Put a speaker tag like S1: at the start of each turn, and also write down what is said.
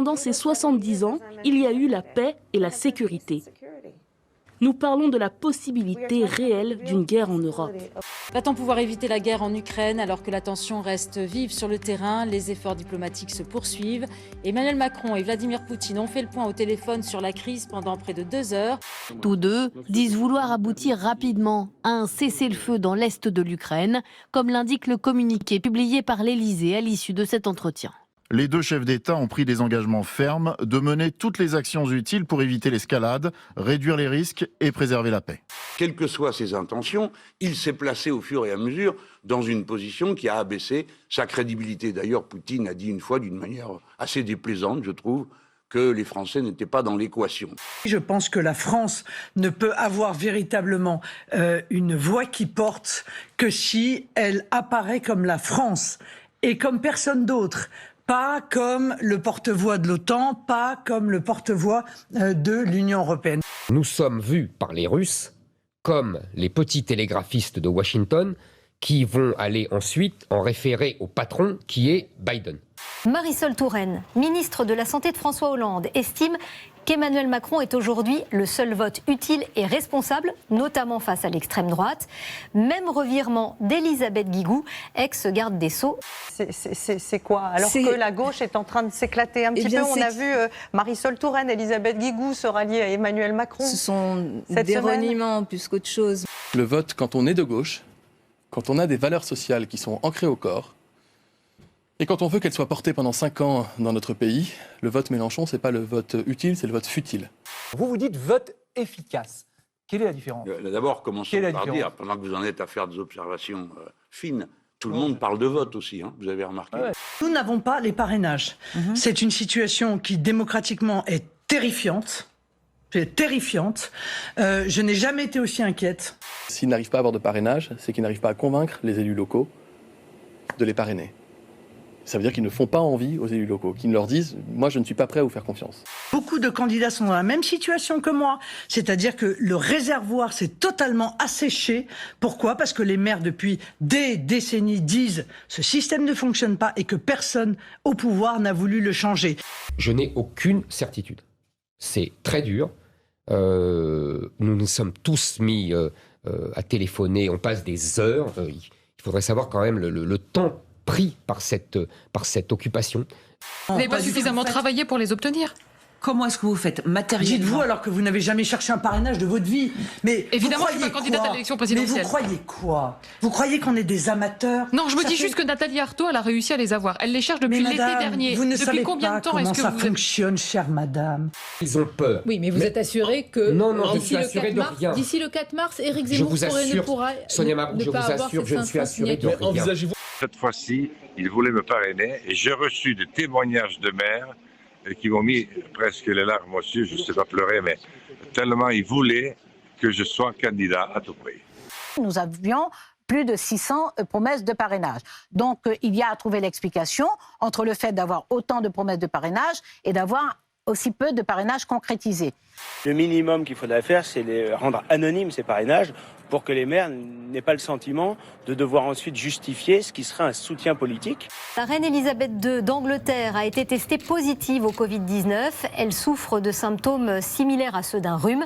S1: Pendant ces 70 ans, il y a eu la paix et la sécurité. Nous parlons de la possibilité réelle d'une guerre en Europe.
S2: Va-t-on pouvoir éviter la guerre en Ukraine alors que la tension reste vive sur le terrain? Les efforts diplomatiques se poursuivent. Emmanuel Macron et Vladimir Poutine ont fait le point au téléphone sur la crise pendant près de 2 heures.
S3: Tous deux disent vouloir aboutir rapidement à un cessez-le-feu dans l'est de l'Ukraine, comme l'indique le communiqué publié par l'Élysée à l'issue de cet entretien.
S4: Les deux chefs d'État ont pris des engagements fermes de mener toutes les actions utiles pour éviter l'escalade, réduire les risques et préserver la paix.
S5: Quelles que soient ses intentions, il s'est placé au fur et à mesure dans une position qui a abaissé sa crédibilité. D'ailleurs, Poutine a dit une fois, d'une manière assez déplaisante, je trouve, que les Français n'étaient pas dans l'équation.
S6: Je pense que la France ne peut avoir véritablement une voix qui porte que si elle apparaît comme la France et comme personne d'autre. Pas comme le porte-voix de l'OTAN, pas comme le porte-voix de l'Union européenne.
S7: Nous sommes vus par les Russes comme les petits télégraphistes de Washington qui vont aller ensuite en référer au patron qui est Biden.
S8: Marisol Touraine, ministre de la Santé de François Hollande, estime qu'Emmanuel Macron est aujourd'hui le seul vote utile et responsable, notamment face à l'extrême droite. Même revirement d'Elisabeth Guigou, ex-garde des Sceaux.
S9: C'est quoi? Alors que la gauche est en train de s'éclater un petit peu. On a vu Marisol Touraine, Elisabeth Guigou se rallier à Emmanuel Macron.
S10: Ce sont des reniements plus qu'autre chose.
S11: Le vote, quand on est de gauche, quand on a des valeurs sociales qui sont ancrées au corps, et quand on veut qu'elles soient portées pendant 5 ans dans notre pays, le vote Mélenchon, c'est pas le vote utile, c'est le vote futile.
S12: Vous dites vote efficace. Quelle est la différence?
S5: D'abord, commençons par dire, pendant que vous en êtes à faire des observations fines, tout le monde parle de vote aussi, hein, vous avez remarqué.
S6: Ouais. Nous n'avons pas les parrainages. C'est une situation qui, démocratiquement, est terrifiante. C'est terrifiante. Je n'ai jamais été aussi inquiète.
S11: S'ils n'arrivent pas à avoir de parrainage, c'est qu'ils n'arrivent pas à convaincre les élus locaux de les parrainer. Ça veut dire qu'ils ne font pas envie aux élus locaux, qu'ils leur disent « moi je ne suis pas prêt à vous faire confiance ».
S6: Beaucoup de candidats sont dans la même situation que moi, c'est-à-dire que le réservoir s'est totalement asséché. Pourquoi? Parce que les maires depuis des décennies disent « ce système ne fonctionne pas » et que personne au pouvoir n'a voulu le changer.
S7: Je n'ai aucune certitude. C'est très dur. Nous nous sommes tous mis à téléphoner, on passe des heures. Il faudrait savoir quand même le temps pris par cette occupation.
S13: Vous n'avez pas suffisamment travaillé pour les obtenir?
S14: Comment est-ce que vous faites matériellement?
S6: Dites-vous alors que vous n'avez jamais cherché un parrainage de votre vie. Mais
S13: évidemment, je ne suis pas candidate à l'élection présidentielle.
S6: Mais vous croyez quoi? Vous croyez qu'on est des amateurs?
S13: Non, je me dis juste que Nathalie Arthaud, elle a réussi à les avoir. Elle les cherche depuis l'été dernier.
S6: Vous ne savez
S13: combien
S6: pas
S13: de temps
S6: comment
S13: est-ce
S6: ça
S13: que
S6: fonctionne, chère madame?
S7: Ils ont peur.
S10: Oui, mais vous êtes assuré que
S7: je suis assuré de rien.
S10: D'ici le 4 mars, Éric Zemmour pourra
S7: Sonia Mabrouk, je vous assure, je ne suis assuré de rien.
S15: Cette fois-ci, ils voulaient me parrainer et j'ai reçu des témoignages de maires qui m'ont mis presque les larmes aux yeux, je ne sais pas pleurer, mais tellement ils voulaient que je sois candidat à tout prix.
S16: Nous avions plus de 600 promesses de parrainage. Donc il y a à trouver l'explication entre le fait d'avoir autant de promesses de parrainage et d'avoir aussi peu de parrainages concrétisés.
S17: Le minimum qu'il faudrait faire, c'est les rendre anonymes, ces parrainages, pour que les maires n'aient pas le sentiment de devoir ensuite justifier ce qui serait un soutien politique.
S8: La reine Elisabeth II d'Angleterre a été testée positive au Covid-19. Elle souffre de symptômes similaires à ceux d'un rhume.